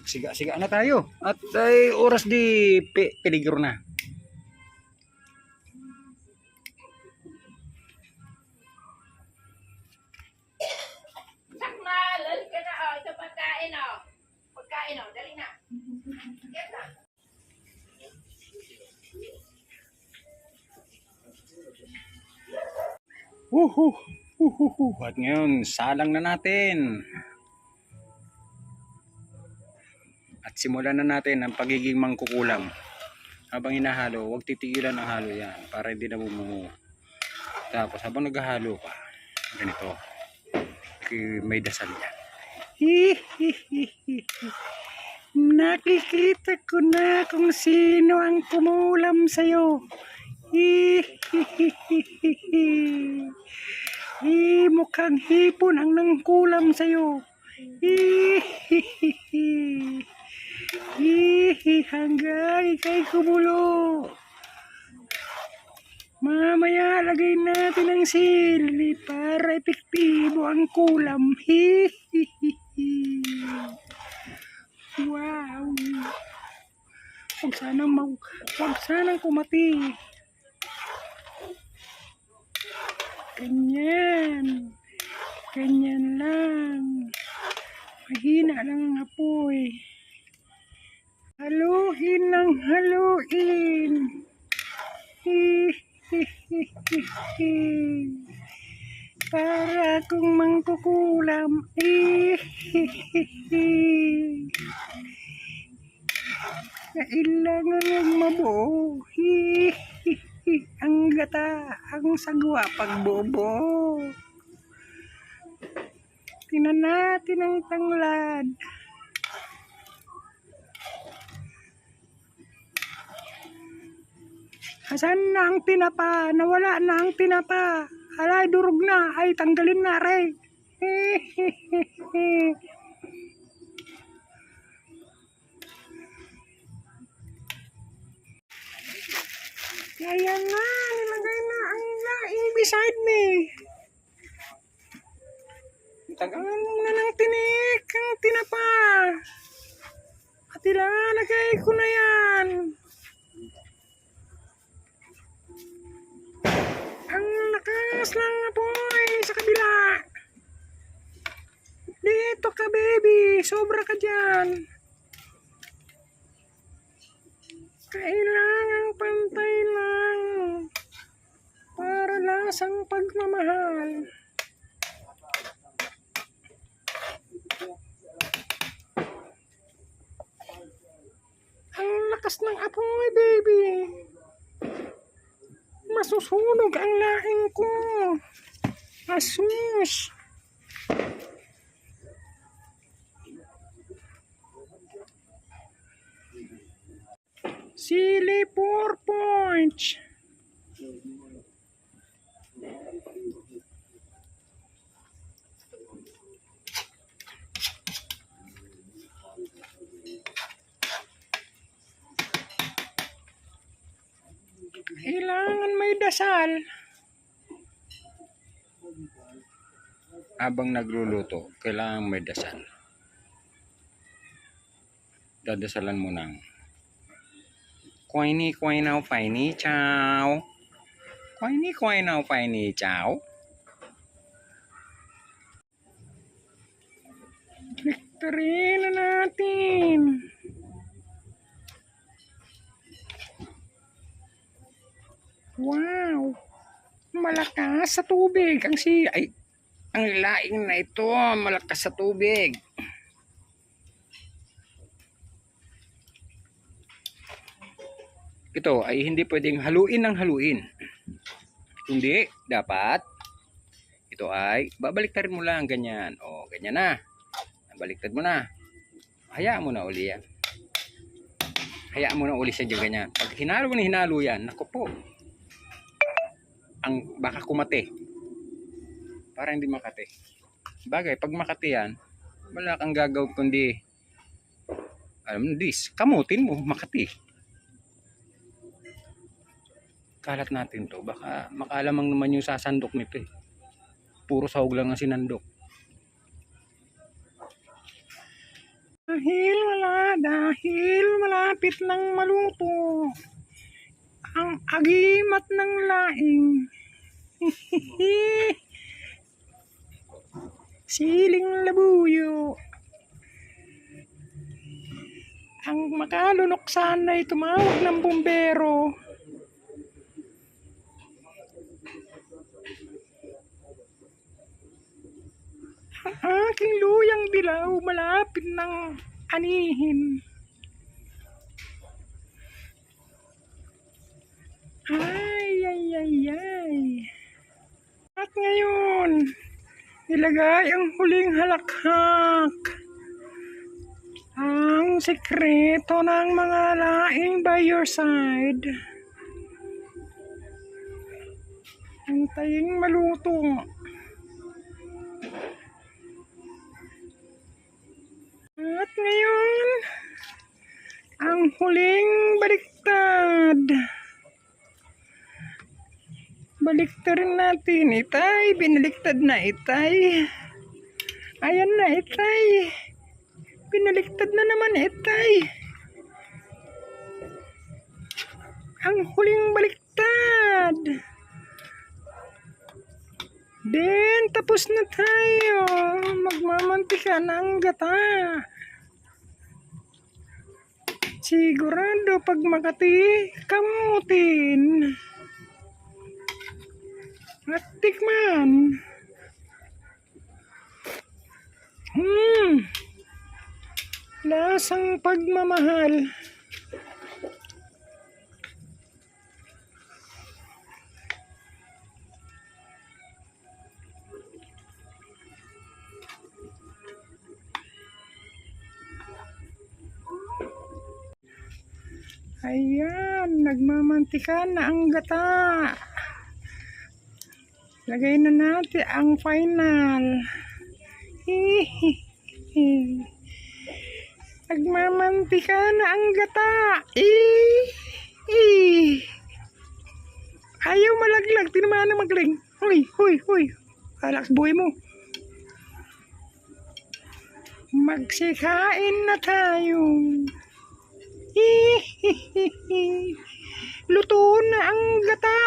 Siga-siga na tayo. At ay oras di peligro na. Sakma, lali ka na. Oh, ito pagkain, oh. Pagkain, oh. Dali na. Get na. At ngayon, salang na natin. At simulan na natin ang pagiging mangkukulam. Habang hinahalo, huwag titigilan ang halo yan para hindi na bumungo. Tapos habang naghahalo pa, ganito, may dasal yan. Nakikita ko na kung sino ang kumulam sa'yo. Mukhang hipon ang nangkulam sa'yo. Hanggang ikay kumulo. Mamaya lagay natin ang sili para epektibo ang kulam. Wow. Huwag sanang kumati. Ganyan. Ganyan lang. Mahina lang ang apoy. Haluin ng haluin. Para akong mangkukulam. Kailangan ng mabuo. Ang gata, ang sagwa pagbobo. Tingnan natin ang tanglad. Asan na ang tinapa? Nawala na ang tinapa. Alay, durog na. Ay, tanggalin na, Ray. Kaya nga, nilagay na ang laing beside me. Tagalan mo na ng tinik ang tinapa. At ilalagay ko na yan. Ang lakas ng apoy sa kabila. Dito ka, baby. Sobra ka dyan. Kailangan pantay lang. Para lasang pagmamahal. Ang lakas ng apoy, baby. Masusunog ang laing ko. Asus. Sili 4 points. Kailangan may dasal. Habang nagluluto, kailangan may dasal. Dadasalan mo ng Quaini quainao faini chow. Quaini quainao faini chow. Victory na natin. Wow. Malakas sa tubig ang ang laing na ito, malakas sa tubig. Ito ay hindi pwedeng haluin ng haluin. Kundi dapat ito ay babaliktarin mo lang ganyan. O, ganyan na. Baliktad mo na. Hayaan mo na uli yan. Hayaan mo na uli siya dyan ganyan. Pag hinalo yan, naku po. Baka kumate. Para hindi makate. Bagay, pag makate yan, wala kang gagawin kundi kamutin mo, makati. Kalat natin to, baka makalamang naman yung sasandok nito eh. Puro sahog lang ang sinandok. Dahil malapit nang maluto ang agimat ng laing. Siling labuyo. Ang makalunok sana ay tumawag ng bumbero. Ang aking luyang dilaw malapit ng anihin. Ay. At ngayon, ilagay ang huling halakhak. Ang sekreto ng mga laing by your side. Hintayin maluto. At ngayon, ang huling baliktad. Baliktarin natin, itay. Binaliktad na, itay. Ayan na, itay. Binaliktad na naman, itay. Ang huling baliktad. Then, tapos na tayo. Magmamantika na ang gata. Sigurado pag makati, kamutin. At tikman. Lasang pagmamahal. Ayan, nagmamantika na ang gata. Lagay na natin ang final. Nagmamantika na ang gata. Ayaw malaglag. Tinamaan na magling. Huy. Relax buhay mo. Magsikain na tayo. Luto na ang gata.